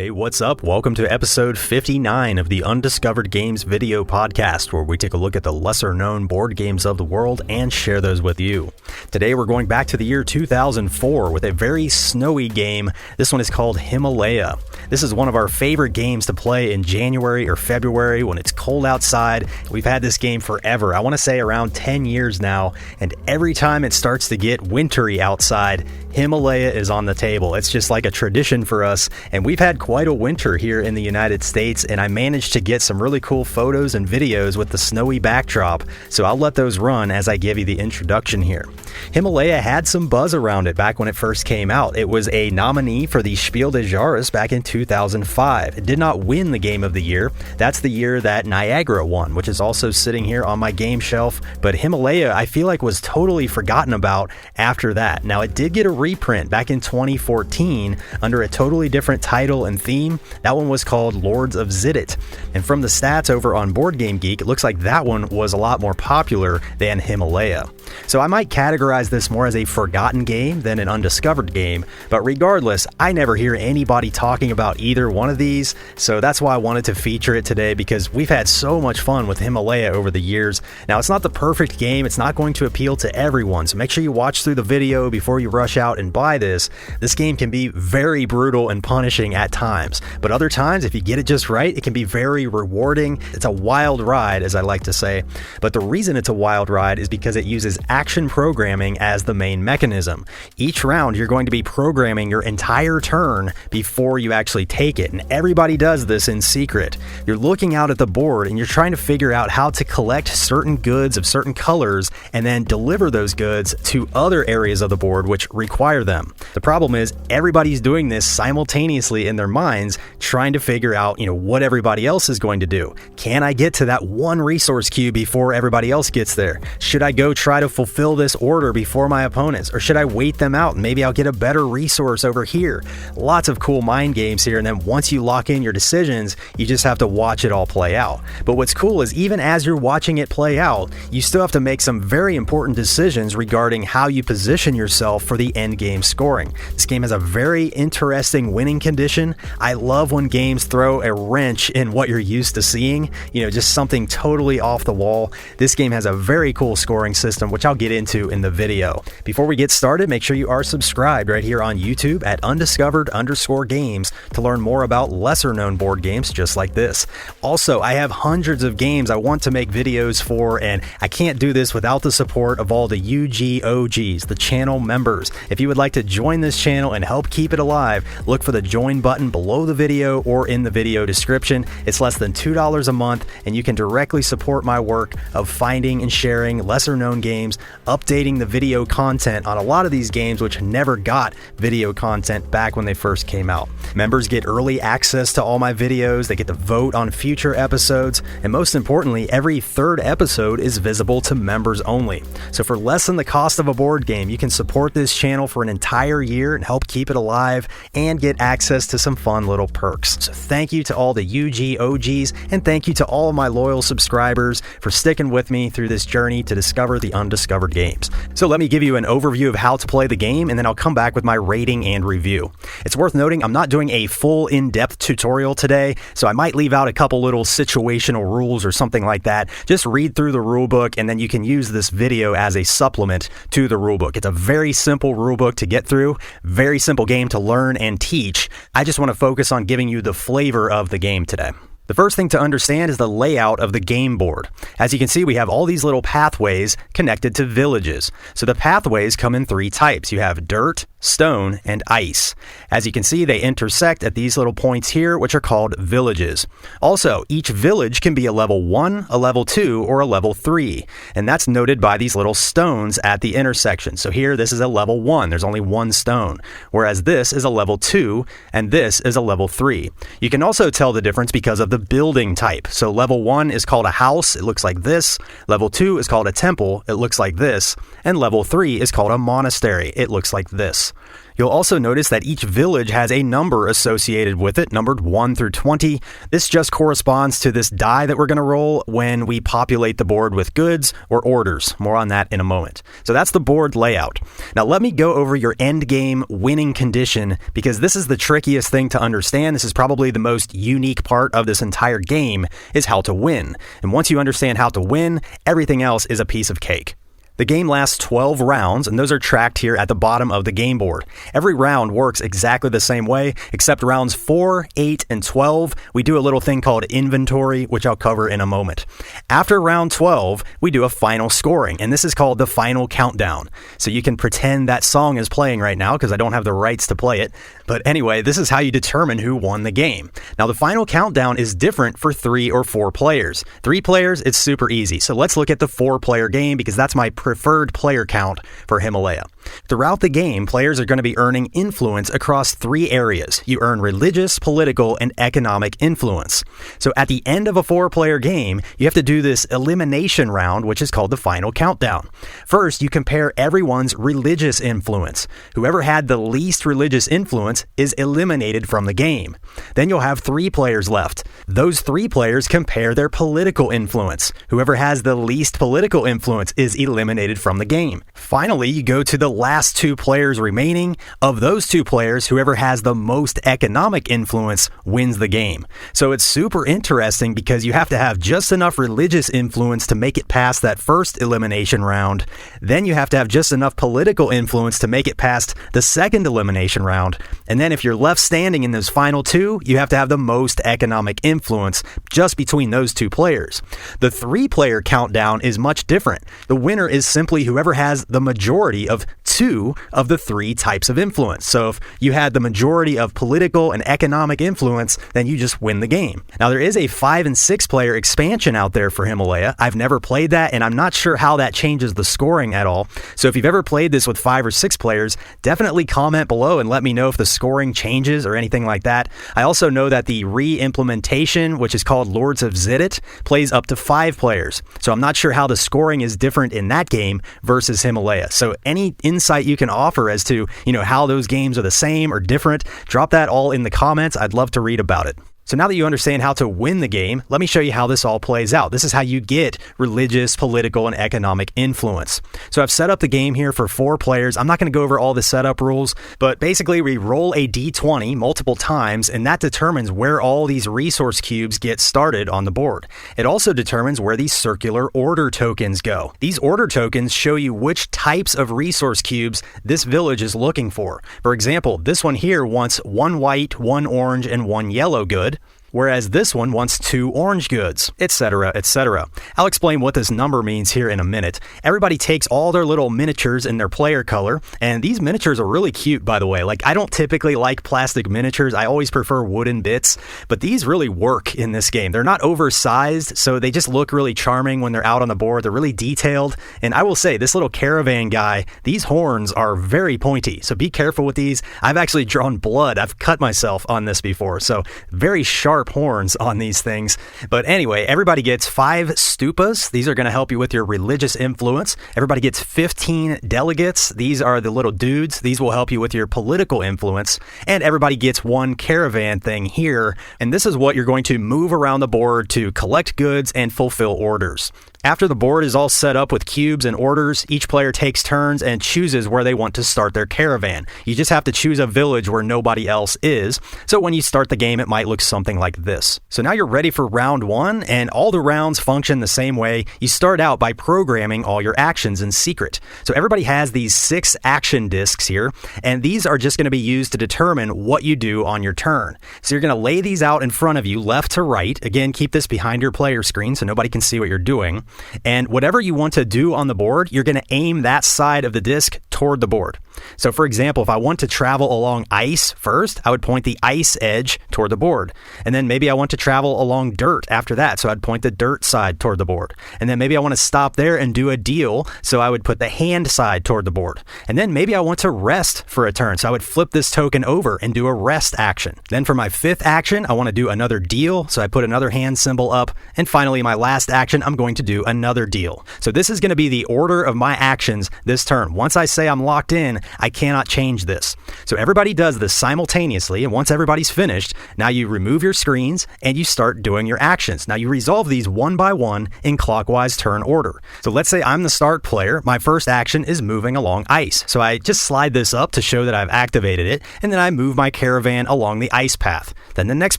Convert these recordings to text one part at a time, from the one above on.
Hey, what's up? Welcome to episode 59 of the Undiscovered Games video podcast, where we take a look at the lesser-known board games of the world and share those with you. Today, we're going back to the year 2004 with a very snowy game. This one is called Himalaya. This is one of our favorite games to play in January or February when it's cold outside. We've had this game forever. I want to say around 10 years now, and every time it starts to get wintry outside, Himalaya is on the table. It's just like a tradition for us, and we've had quite a winter here in the United States, and I managed to get some really cool photos and videos with the snowy backdrop, so I'll let those run as I give you the introduction here. Himalaya had some buzz around it back when it first came out. It was a nominee for the Spiel des Jahres back in 2005. It did not win the Game of the Year. That's the year that Niagara won, which is also sitting here on my game shelf, but Himalaya I feel like was totally forgotten about after that. Now, it did get a reprint back in 2014 under a totally different title and theme. That one was called Lords of Xidit, and from the stats over on Board Game Geek, it looks like that one was a lot more popular than Himalaya. So I might categorize this more as a forgotten game than an undiscovered game, but regardless, I never hear anybody talking about either one of these, so that's why I wanted to feature it today, because we've had so much fun with Himalaya over the years. Now, it's not the perfect game, it's not going to appeal to everyone, so make sure you watch through the video before you rush out and buy this. This game can be very brutal and punishing at times, but other times, if you get it just right, it can be very rewarding. It's a wild ride, as I like to say, but the reason it's a wild ride is because it uses action programming as the main mechanism. Each round, you're going to be programming your entire turn before you actually take it, and everybody does this in secret. You're looking out at the board and you're trying to figure out how to collect certain goods of certain colors and then deliver those goods to other areas of the board which require them. The problem is everybody's doing this simultaneously in their minds, trying to figure out, what everybody else is going to do. Can I get to that one resource queue before everybody else gets there? Should I go try to fulfill this order before my opponents, or should I wait them out and maybe I'll get a better resource over here? Lots of cool mind games here, and then once you lock in your decisions, you just have to watch it all play out. But what's cool is even as you're watching it play out, you still have to make some very important decisions regarding how you position yourself for the end game scoring. This game has a very interesting winning condition. I love when games throw a wrench in what you're used to seeing, just something totally off the wall. This game has a very cool scoring system, which I'll get into in the video. Before we get started, make sure you are subscribed right here on YouTube at undiscovered_games to learn more about lesser known board games just like this. Also, I have hundreds of games I want to make videos for, and I can't do this without the support of all the UGOGs, the channel members. If you would like to join this channel and help keep it alive, look for the join button below the video or in the video description. It's less than $2 a month, and you can directly support my work of finding and sharing lesser known games, updating the video content on a lot of these games which never got video content back when they first came out. Members get early access to all my videos, they get to vote on future episodes, and most importantly, every third episode is visible to members only. So for less than the cost of a board game, you can support this channel for an entire year and help keep it alive and get access to some fun little perks. So thank you to all the UGOGs, and thank you to all of my loyal subscribers for sticking with me through this journey to discover the undiscovered games. So let me give you an overview of how to play the game, and then I'll come back with my rating and review. It's worth noting I'm not doing a full in-depth tutorial today, so I might leave out a couple little situational rules or something like that. Just read through the rulebook, and then you can use this video as a supplement to the rulebook. It's a very simple rulebook to get through, very simple game to learn and teach. I just want to focus on giving you the flavor of the game today. The first thing to understand is the layout of the game board. As you can see, we have all these little pathways connected to villages. So the pathways come in three types. You have dirt, stone, and ice. As you can see, they intersect at these little points here, which are called villages. Also, each village can be a level 1, a level 2, or a level 3. And that's noted by these little stones at the intersection. So here, this is a level 1. There's only one stone. Whereas this is a level 2, and this is a level 3. You can also tell the difference because of the building type. So level 1 is called a house. It looks like this. Level 2 is called a temple. It looks like this. And level 3 is called a monastery. It looks like this. You'll also notice that each village has a number associated with it, numbered 1 through 20. This just corresponds to this die that we're going to roll when we populate the board with goods or orders. More on that in a moment. So that's the board layout. Now let me go over your end game winning condition, because this is the trickiest thing to understand. This is probably the most unique part of this entire game, is how to win. And once you understand how to win, everything else is a piece of cake. The game lasts 12 rounds, and those are tracked here at the bottom of the game board. Every round works exactly the same way, except rounds 4, 8, and 12, we do a little thing called inventory, which I'll cover in a moment. After round 12, we do a final scoring, and this is called the final countdown. So you can pretend that song is playing right now, because I don't have the rights to play it. But anyway, this is how you determine who won the game. Now, the final countdown is different for 3 or 4 players. 3 players, it's super easy. So let's look at the 4-player game, because that's my preferred player count for Himalaya. Throughout the game, players are going to be earning influence across 3 areas. You earn religious, political, and economic influence. So at the end of a 4-player game, you have to do this elimination round, which is called the final countdown. First, you compare everyone's religious influence. Whoever had the least religious influence is eliminated from the game. Then you'll have 3 players left. Those 3 players compare their political influence. Whoever has the least political influence is eliminated from the game. Finally, you go to the last 2 players remaining. Of those 2 players, whoever has the most economic influence wins the game. So it's super interesting, because you have to have just enough religious influence to make it past that first elimination round. Then you have to have just enough political influence to make it past the second elimination round. And then if you're left standing in those final 2, you have to have the most economic influence just between those 2 players. The 3-player countdown is much different. The winner is simply whoever has the majority of 2 of the 3 types of influence. So if you had the majority of political and economic influence, then you just win the game. Now, there is a 5 and 6-player expansion out there for Himalaya. I've never played that, and I'm not sure how that changes the scoring at all. So if you've ever played this with 5 or 6 players, definitely comment below and let me know if the scoring changes or anything like that. I also know that the re-implementation, which is called Lords of Xidit, plays up to 5 players. So I'm not sure how the scoring is different in that game versus Himalaya. So any insight you can offer as to, how those games are the same or different, drop that all in the comments. I'd love to read about it. So now that you understand how to win the game, let me show you how this all plays out. This is how you get religious, political, and economic influence. So I've set up the game here for 4 players. I'm not going to go over all the setup rules, but basically we roll a d20 multiple times, and that determines where all these resource cubes get started on the board. It also determines where these circular order tokens go. These order tokens show you which types of resource cubes this village is looking for. For example, this one here wants 1 white, 1 orange, and 1 yellow good, whereas this one wants 2 orange goods, etc., etc. I'll explain what this number means here in a minute. Everybody takes all their little miniatures in their player color, and these miniatures are really cute, by the way. I don't typically like plastic miniatures. I always prefer wooden bits, but these really work in this game. They're not oversized, so they just look really charming when they're out on the board. They're really detailed, and I will say, this little caravan guy, these horns are very pointy, so be careful with these. I've actually drawn blood. I've cut myself on this before, so very sharp horns on these things. But anyway, everybody gets 5 stupas. These are going to help you with your religious influence. Everybody gets 15 delegates. These are the little dudes. These will help you with your political influence. And everybody gets 1 caravan thing here. And this is what you're going to move around the board to collect goods and fulfill orders. After the board is all set up with cubes and orders, each player takes turns and chooses where they want to start their caravan. You just have to choose a village where nobody else is. So when you start the game, it might look something like this. So now you're ready for round 1, and all the rounds function the same way. You start out by programming all your actions in secret. So everybody has these 6 action discs here, and these are just going to be used to determine what you do on your turn. So you're going to lay these out in front of you, left to right. Again, keep this behind your player screen so nobody can see what you're doing. And whatever you want to do on the board, you're going to aim that side of the disc toward the board. So for example, if I want to travel along ice first, I would point the ice edge toward the board. And then maybe I want to travel along dirt after that, so I'd point the dirt side toward the board. And then maybe I want to stop there and do a deal, so I would put the hand side toward the board. And then maybe I want to rest for a turn, so I would flip this token over and do a rest action. Then for my 5th action, I want to do another deal, so I put another hand symbol up. And finally, my last action, I'm going to do another deal. So this is going to be the order of my actions this turn. Once I say I'm locked in, done, I cannot change this. So everybody does this simultaneously, and once everybody's finished, now you remove your screens and you start doing your actions. Now you resolve these one by one in clockwise turn order. So let's say I'm the start player. My first action is moving along ice. So I just slide this up to show that I've activated it, and then I move my caravan along the ice path. Then the next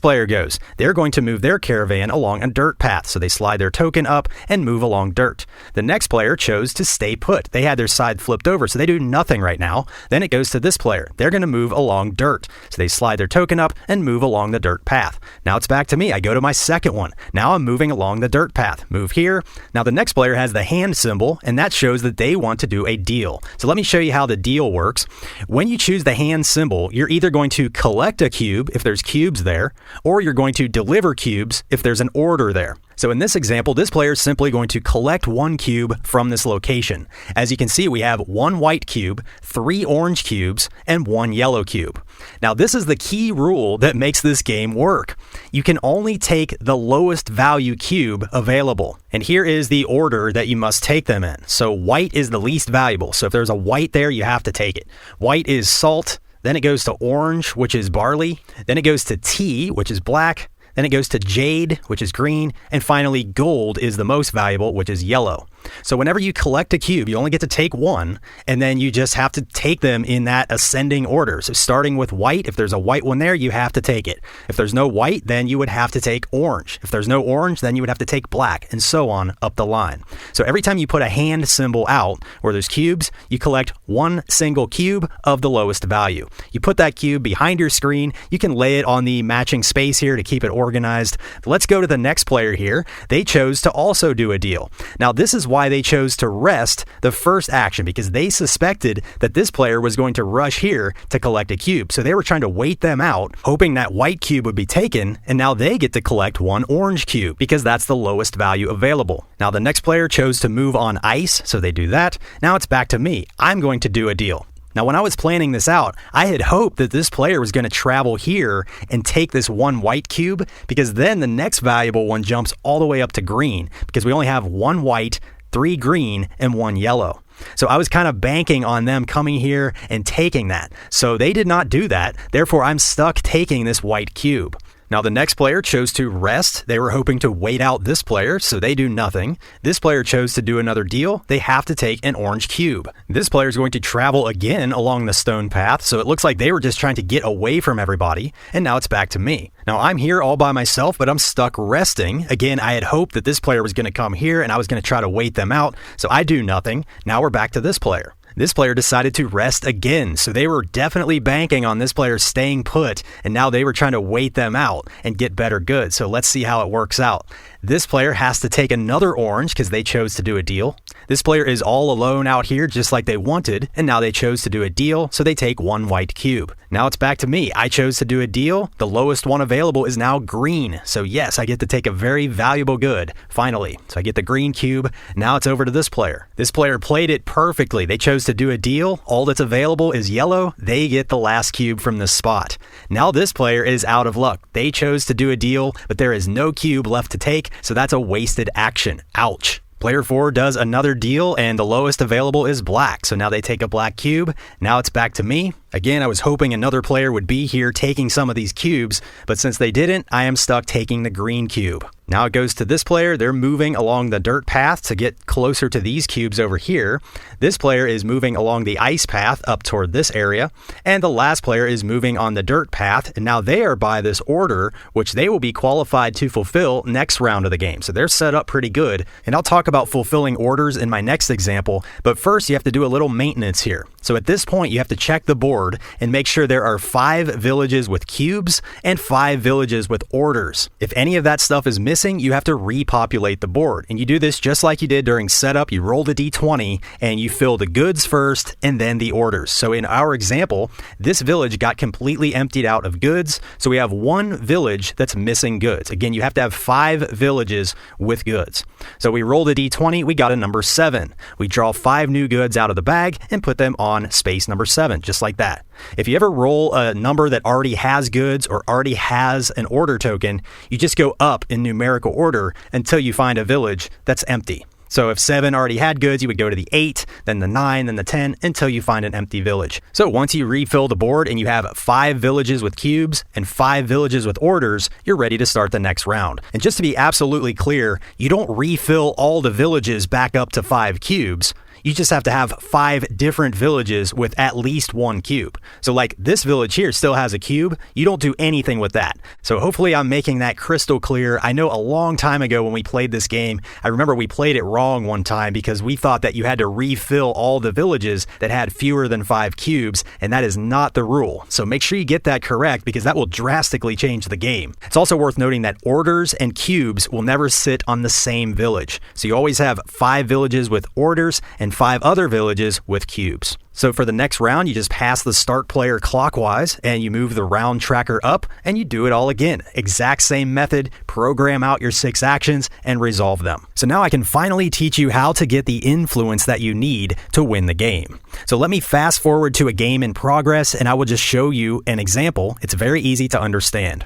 player goes. They're going to move their caravan along a dirt path. So they slide their token up and move along dirt. The next player chose to stay put. They had their side flipped over, so they do nothing right now. Then it goes to this player. They're going to move along dirt. So they slide their token up and move along the dirt path. Now it's back to me. I go to my second one. Now I'm moving along the dirt path. Move here. Now the next player has the hand symbol, and that shows that they want to do a deal. So let me show you how the deal works. When you choose the hand symbol, you're either going to collect a cube if there's cubes there, or you're going to deliver cubes if there's an order there. So in this example, this player is simply going to collect one cube from this location. As you can see, we have one white cube, 3 orange cubes, and 1 yellow cube. Now, this is the key rule that makes this game work. You can only take the lowest value cube available. And here is the order that you must take them in. So white is the least valuable. So if there's a white there, you have to take it. White is salt. Then it goes to orange, which is barley. Then it goes to tea, which is black. Then it goes to jade, which is green, and finally gold is the most valuable, which is yellow. So whenever you collect a cube, you only get to take one, and then you just have to take them in that ascending order. So starting with white, if there's a white one there, you have to take it. If there's no white, then you would have to take orange. If there's no orange, then you would have to take black, and so on up the line. So every time you put a hand symbol out where there's cubes, you collect one single cube of the lowest value. You put that cube behind your screen. You can lay it on the matching space here to keep it organized. Let's go to the next player here. They chose to also do a deal. Now, this is why they chose to rest the first action, because they suspected that this player was going to rush here to collect a cube. So they were trying to wait them out, hoping that white cube would be taken, and now they get to collect one orange cube because that's the lowest value available. Now the next player chose to move on ice, so they do that. Now it's back to me. I'm going to do a deal. Now, when I was planning this out, I had hoped that this player was going to travel here and take this one white cube, because then the next valuable one jumps all the way up to green, because we only have 1 white, 3 green, and 1 yellow. So I was kind of banking on them coming here and taking that. So they did not do that. Therefore, I'm stuck taking this white cube. Now the next player chose to rest. They were hoping to wait out this player, so they do nothing. This player chose to do another deal. They have to take an orange cube. This player is going to travel again along the stone path, so it looks like they were just trying to get away from everybody, and now it's back to me. Now I'm here all by myself, but I'm stuck resting. Again, I had hoped that this player was going to come here and I was going to try to wait them out, so I do nothing. Now we're back to this player. This player decided to rest again, so they were definitely banking on this player staying put, and now they were trying to wait them out and get better goods. So let's see how it works out. This player has to take another orange because they chose to do a deal. This player is all alone out here just like they wanted, and now they chose to do a deal, so they take 1 white cube. Now it's back to me. I chose to do a deal. The lowest one available is now green. So yes, I get to take a very valuable good, finally. So I get the green cube. Now it's over to this player. This player played it perfectly. They chose to do a deal. All that's available is yellow. They get the last cube from this spot. Now this player is out of luck. They chose to do a deal, but there is no cube left to take, so that's a wasted action. Ouch. Player 4 does another deal, and the lowest available is black. So now they take a black cube. Now it's back to me. Again, I was hoping another player would be here taking some of these cubes, but since they didn't, I am stuck taking the green cube. Now it goes to this player. They're moving along the dirt path to get closer to these cubes over here. This player is moving along the ice path up toward this area. And the last player is moving on the dirt path. And now they are by this order, which they will be qualified to fulfill next round of the game. So they're set up pretty good. And I'll talk about fulfilling orders in my next example. But first, you have to do a little maintenance here. So at this point, you have to check the board and make sure there are 5 villages with cubes and 5 villages with orders. If any of that stuff is missing, you have to repopulate the board. And you do this just like you did during setup. You roll the d20 and you fill the goods first and then the orders. So in our example, this village got completely emptied out of goods. So we have 1 village that's missing goods. Again, you have to have 5 villages with goods. So we roll the d20, we got a number 7. We draw 5 new goods out of the bag and put them on space number 7, just like that. If you ever roll a number that already has goods or already has an order token, you just go up in numerical order until you find a village that's empty. So if 7 already had goods, you would go to the 8, then the 9, then the 10, until you find an empty village. So once you refill the board and you have 5 villages with cubes and 5 villages with orders, you're ready to start the next round. And just to be absolutely clear, you don't refill all the villages back up to 5 cubes. You just have to have 5 different villages with at least 1 cube. So like this village here still has a cube. You don't do anything with that. So hopefully I'm making that crystal clear. I know a long time ago when we played this game, I remember we played it wrong one time because we thought that you had to refill all the villages that had fewer than 5 cubes, and that is not the rule. So make sure you get that correct because that will drastically change the game. It's also worth noting that orders and cubes will never sit on the same village. So you always have 5 villages with orders and 5 other villages with cubes. So for the next round, you just pass the start player clockwise and you move the round tracker up and you do it all again. Exact same method, program out your 6 actions and resolve them. So now I can finally teach you how to get the influence that you need to win the game. So let me fast forward to a game in progress and I will just show you an example. It's very easy to understand.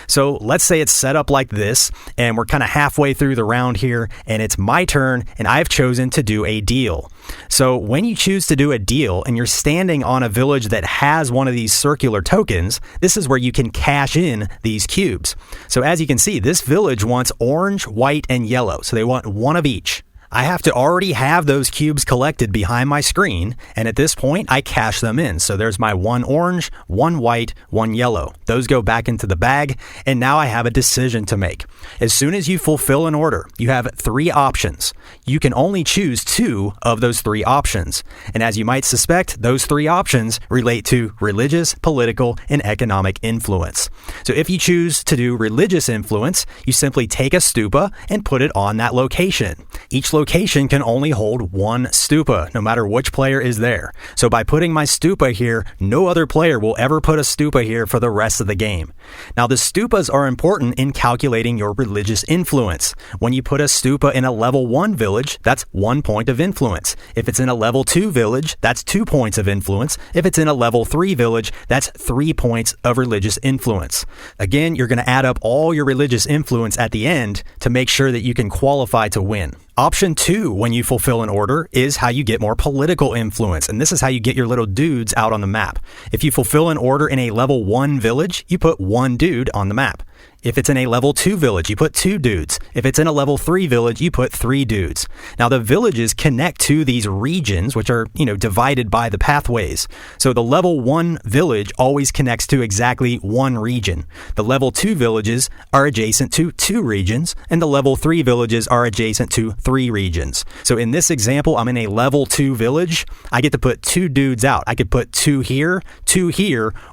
So let's say it's set up like this and we're kind of halfway through the round here and it's my turn and I've chosen to do a deal. So when you choose to do a deal and you're standing on a village that has one of these circular tokens, this is where you can cash in these cubes. So as you can see, this village wants orange, white, and yellow. So they want one of each. I have to already have those cubes collected behind my screen, and at this point, I cash them in. So there's my 1 orange, 1 white, 1 yellow. Those go back into the bag, and now I have a decision to make. As soon as you fulfill an order, you have 3 options. You can only choose 2 of those 3 options. And as you might suspect, those 3 options relate to religious, political, and economic influence. So if you choose to do religious influence, you simply take a stupa and put it on that location. Each location can only hold 1 stupa, no matter which player is there. So by putting my stupa here, no other player will ever put a stupa here for the rest of the game. Now the stupas are important in calculating your religious influence. When you put a stupa in a level 1 village, that's 1 point of influence. If it's in a level 2 village, that's 2 points of influence. If it's in a level 3 village, that's 3 points of religious influence. Again, you're going to add up all your religious influence at the end to make sure that you can qualify to win. Option 2, when you fulfill an order, is how you get more political influence, and this is how you get your little dudes out on the map. If you fulfill an order in a level 1 village, you put 1 dude on the map. If it's in a level 2 village, you put 2 dudes. If it's in a level 3 village, you put 3 dudes. Now the villages connect to these regions, which are, divided by the pathways. So the level 1 village always connects to exactly 1 region. The level 2 villages are adjacent to 2 regions, and the level 3 villages are adjacent to 3 regions. So in this example, I'm in a level 2 village. I get to put 2 dudes out. I could put 2 here,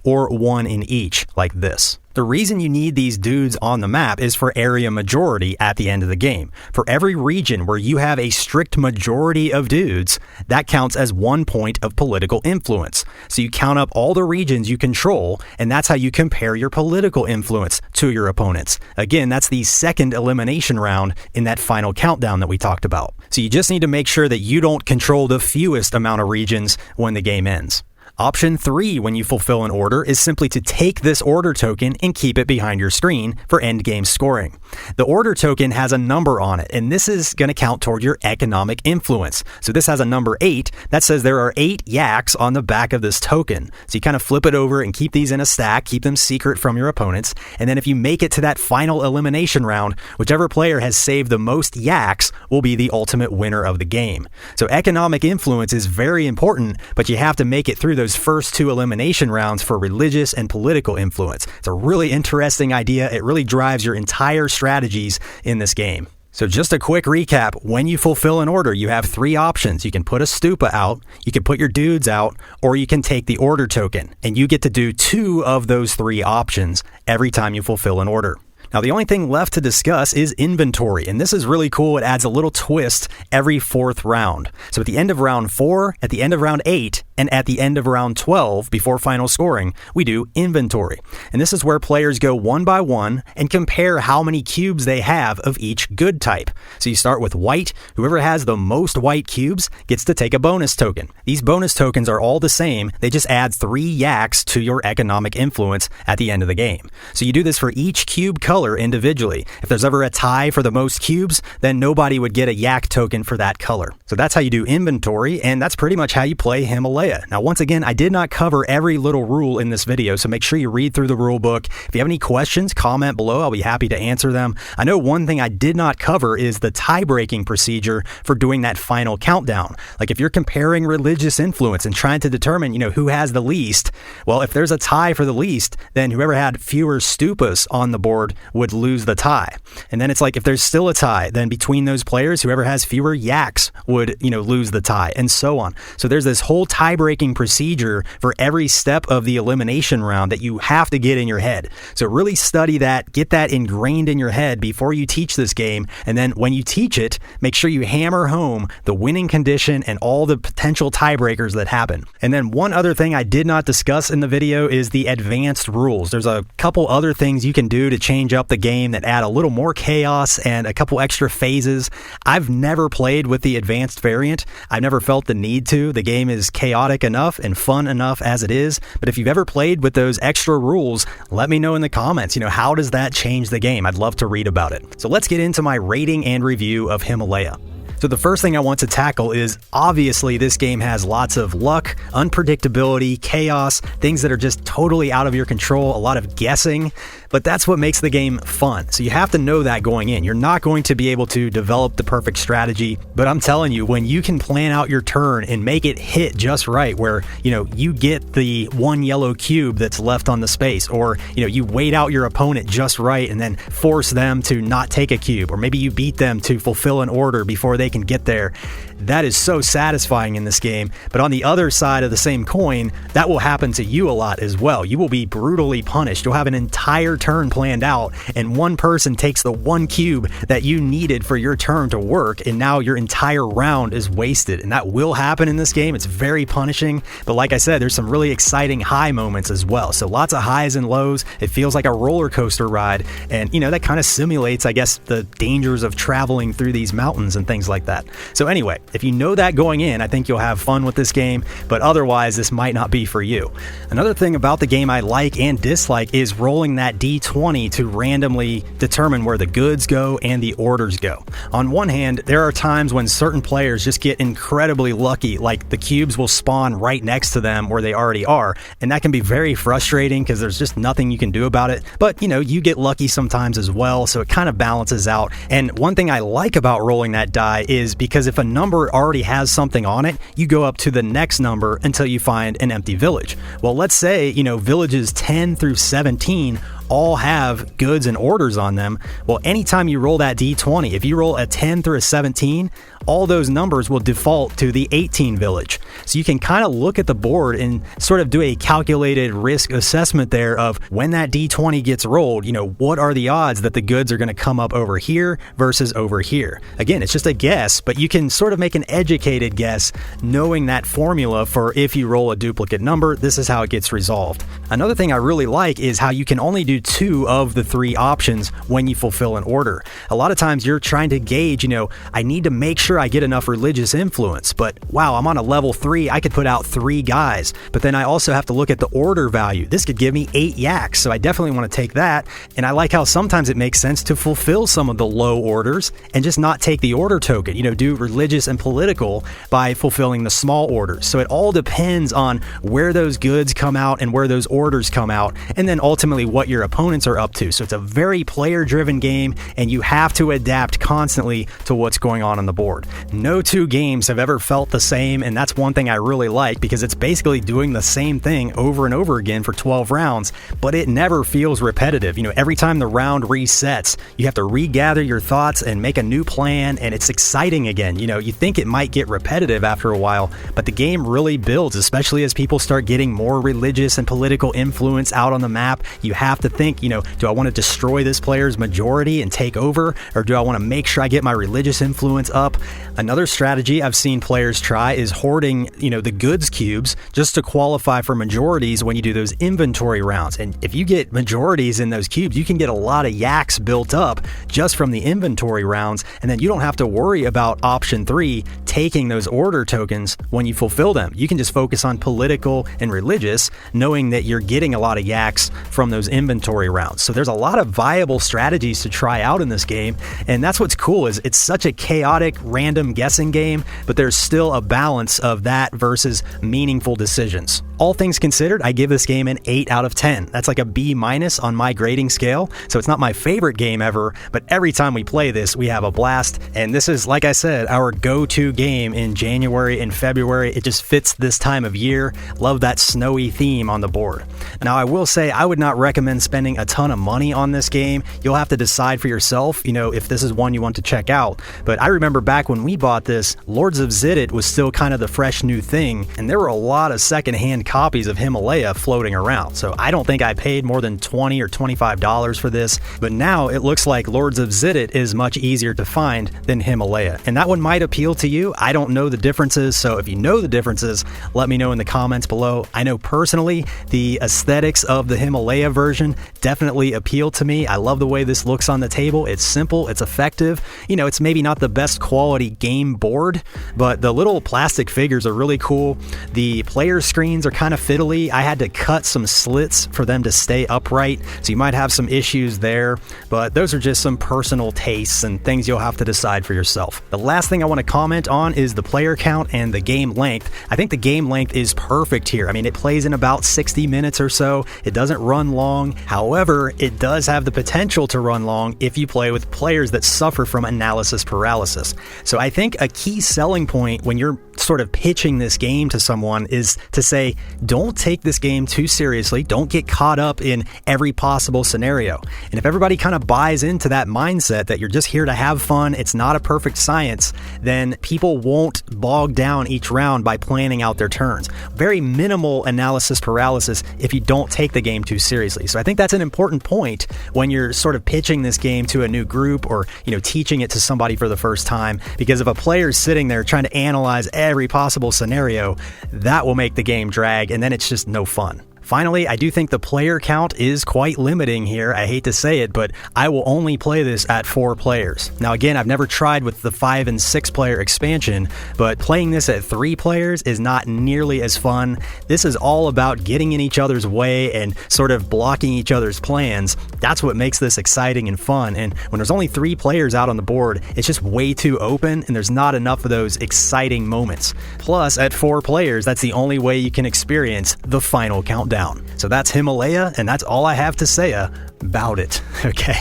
or 1 in each, like this. The reason you need these dudes on the map is for area majority at the end of the game. For every region where you have a strict majority of dudes, that counts as 1 point of political influence. So you count up all the regions you control, and that's how you compare your political influence to your opponents. Again, that's the second elimination round in that final countdown that we talked about. So you just need to make sure that you don't control the fewest amount of regions when the game ends. Option 3 when you fulfill an order is simply to take this order token and keep it behind your screen for endgame scoring. The order token has a number on it, and this is going to count toward your economic influence. So this has a number 8. That says there are 8 yaks on the back of this token. So you kind of flip it over and keep these in a stack, keep them secret from your opponents, and then if you make it to that final elimination round, whichever player has saved the most yaks will be the ultimate winner of the game. So economic influence is very important, but you have to make it through those first 2 elimination rounds for religious and political influence. It's a really interesting idea. It really drives your entire strategies in this game. So just a quick recap, when you fulfill an order, you have 3 options. You can put a stupa out, you can put your dudes out, or you can take the order token, and you get to do 2 of those 3 options every time you fulfill an order. Now, the only thing left to discuss is inventory, and this is really cool. It adds a little twist every 4th round. So at the end of round 4, at the end of round 8, And at the end of round 12, before final scoring, we do inventory. And this is where players go one by one and compare how many cubes they have of each good type. So you start with white. Whoever has the most white cubes gets to take a bonus token. These bonus tokens are all the same. They just add 3 yaks to your economic influence at the end of the game. So you do this for each cube color individually. If there's ever a tie for the most cubes, then nobody would get a yak token for that color. So that's how you do inventory, and that's pretty much how you play Himalaya. Now, once again, I did not cover every little rule in this video, so make sure you read through the rule book. If you have any questions, comment below. I'll be happy to answer them. I know one thing I did not cover is the tie-breaking procedure for doing that final countdown. Like if you're comparing religious influence and trying to determine, who has the least, well, if there's a tie for the least, then whoever had fewer stupas on the board would lose the tie. And then it's like if there's still a tie, then between those players, whoever has fewer yaks would, lose the tie, and so on. So there's this whole tie-breaking procedure for every step of the elimination round that you have to get in your head. So really study that, get that ingrained in your head before you teach this game, and then when you teach it, make sure you hammer home the winning condition and all the potential tiebreakers that happen. And then one other thing I did not discuss in the video is the advanced rules. There's a couple other things you can do to change up the game that add a little more chaos and a couple extra phases. I've never played with the advanced variant. I've never felt the need to. The game is chaotic enough and fun enough as it is. But if you've ever played with those extra rules, let me know in the comments, how does that change the game? I'd love to read about it. So let's get into my rating and review of Himalaya. So the first thing I want to tackle is obviously this game has lots of luck, unpredictability, chaos, things that are just totally out of your control, a lot of guessing, but that's what makes the game fun. So you have to know that going in. You're not going to be able to develop the perfect strategy, but I'm telling you, when you can plan out your turn and make it hit just right, where, you get the one yellow cube that's left on the space, or, you wait out your opponent just right and then force them to not take a cube, or maybe you beat them to fulfill an order before they can get there. That is so satisfying in this game. But on the other side of the same coin, that will happen to you a lot as well. You will be brutally punished. You'll have an entire turn planned out, and one person takes the one cube that you needed for your turn to work, and now your entire round is wasted. And that will happen in this game. It's very punishing. But like I said, there's some really exciting high moments as well. So lots of highs and lows. It feels like a roller coaster ride. And, that kind of simulates, I guess, the dangers of traveling through these mountains and things like that. So anyway, if you know that going in, I think you'll have fun with this game, but otherwise this might not be for you. Another thing about the game I like and dislike is rolling that D20 to randomly determine where the goods go and the orders go. On one hand, there are times when certain players just get incredibly lucky, like the cubes will spawn right next to them where they already are, and that can be very frustrating because there's just nothing you can do about it. But you get lucky sometimes as well, so it kind of balances out. And one thing I like about rolling that die is because if a number already has something on it, you go up to the next number until you find an empty village. Well, let's say, villages 10 through 17 all have goods and orders on them. Well, anytime you roll that D20, if you roll a 10 through a 17, all those numbers will default to the 18 village. So you can kind of look at the board and sort of do a calculated risk assessment there of when that D20 gets rolled, what are the odds that the goods are going to come up over here versus over here? Again, it's just a guess, but you can sort of make an educated guess knowing that formula for if you roll a duplicate number, this is how it gets resolved. Another thing I really like is how you can only do 2 of the 3 options when you fulfill an order. A lot of times you're trying to gauge, I need to make sure I get enough religious influence, but wow, I'm on a level 3, I could put out 3 guys, but then I also have to look at the order value. This could give me 8 yaks, so I definitely want to take that. And I like how sometimes it makes sense to fulfill some of the low orders and just not take the order token, do religious and political by fulfilling the small orders. So it all depends on where those goods come out and where those orders come out, and then ultimately what your opponents are up to. So it's a very player-driven game, and you have to adapt constantly to what's going on the board. No 2 games have ever felt the same, and that's one thing I really like because it's basically doing the same thing over and over again for 12 rounds, but it never feels repetitive. Every time the round resets, you have to regather your thoughts and make a new plan, and it's exciting again. You think it might get repetitive after a while, but the game really builds, especially as people start getting more religious and political influence out on the map. You have to think, do I want to destroy this player's majority and take over, or do I want to make sure I get my religious influence up? Another strategy I've seen players try is hoarding, the goods cubes just to qualify for majorities when you do those inventory rounds. And if you get majorities in those cubes, you can get a lot of yaks built up just from the inventory rounds, and then you don't have to worry about option 3, taking those order tokens when you fulfill them. You can just focus on political and religious, knowing that you're getting a lot of yaks from those inventory rounds. So there's a lot of viable strategies to try out in this game, and that's what's cool is it's such a chaotic, random guessing game, but there's still a balance of that versus meaningful decisions. All things considered, I give this game an 8 out of 10. That's like a B- on my grading scale, so it's not my favorite game ever, but every time we play this, we have a blast, and this is, like I said, our go-to game in January and February. It just fits this time of year. Love that snowy theme on the board. Now, I will say I would not recommend spending a ton of money on this game. You'll have to decide for yourself, if this is one you want to check out, but I remember back when we bought this, Lords of Xidit was still kind of the fresh new thing, and there were a lot of secondhand copies of Himalaya floating around, so I don't think I paid more than $20 or $25 for this, but now it looks like Lords of Xidit is much easier to find than Himalaya, and that one might appeal to you. I don't know the differences, so if you know the differences, let me know in the comments below. I know personally the aesthetics of the Himalaya version definitely appeal to me. I love the way this looks on the table. It's simple, it's effective. It's maybe not the best quality game board, but the little plastic figures are really cool. The player screens are kind of fiddly. I had to cut some slits for them to stay upright, so you might have some issues there, but those are just some personal tastes and things you'll have to decide for yourself. The last thing I want to comment on is the player count and the game length. I think the game length is perfect here. I mean, it plays in about 60 minutes or so. It doesn't run long. However, it does have the potential to run long if you play with players that suffer from analysis paralysis. So I think a key selling point when you're sort of pitching this game to someone is to say, don't take this game too seriously. Don't get caught up in every possible scenario. And if everybody kind of buys into that mindset that you're just here to have fun, it's not a perfect science, then people won't bog down each round by planning out their turns. Very minimal analysis paralysis if you don't take the game too seriously. So I think that's an important point when you're sort of pitching this game to a new group or, teaching it to somebody for the first time, because if a player's sitting there trying to analyze every possible scenario, that will make the game drag, and then it's just no fun. Finally, I do think the player count is quite limiting here. I hate to say it, but I will only play this at 4 players. Now again, I've never tried with the 5 and 6 player expansion, but playing this at 3 players is not nearly as fun. This is all about getting in each other's way and sort of blocking each other's plans. That's what makes this exciting and fun, and when there's only 3 players out on the board, it's just way too open and there's not enough of those exciting moments. Plus, at 4 players, that's the only way you can experience the final countdown. So that's Himalaya, and that's all I have to say about it. Okay.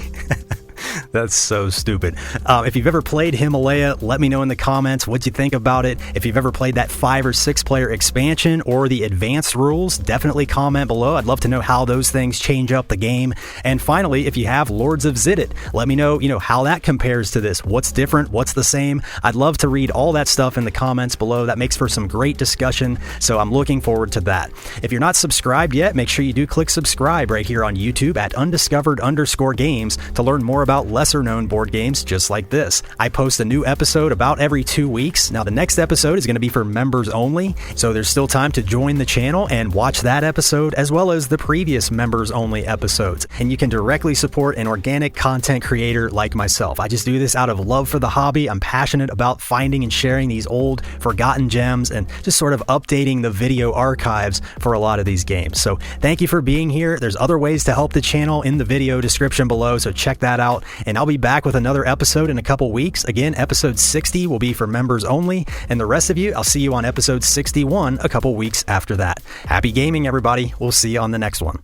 That's so stupid. If you've ever played Himalaya, let me know in the comments what you think about it. If you've ever played that 5 or 6 player expansion or the advanced rules, definitely comment below. I'd love to know how those things change up the game. And finally, if you have Lords of Xidit, let me know, how that compares to this. What's different? What's the same? I'd love to read all that stuff in the comments below. That makes for some great discussion, so I'm looking forward to that. If you're not subscribed yet, make sure you do click subscribe right here on YouTube at undiscovered_games to learn more about lesser known board games just like this. I post a new episode about every 2 weeks. Now the next episode is going to be for members only, so there's still time to join the channel and watch that episode as well as the previous members only episodes. And you can directly support an organic content creator like myself. I just do this out of love for the hobby. I'm passionate about finding and sharing these old forgotten gems and just sort of updating the video archives for a lot of these games. So thank you for being here. There's other ways to help the channel in the video description below, so check that out. And I'll be back with another episode in a couple weeks. Again, episode 60 will be for members only, and the rest of you, I'll see you on episode 61 a couple weeks after that. Happy gaming, everybody. We'll see you on the next one.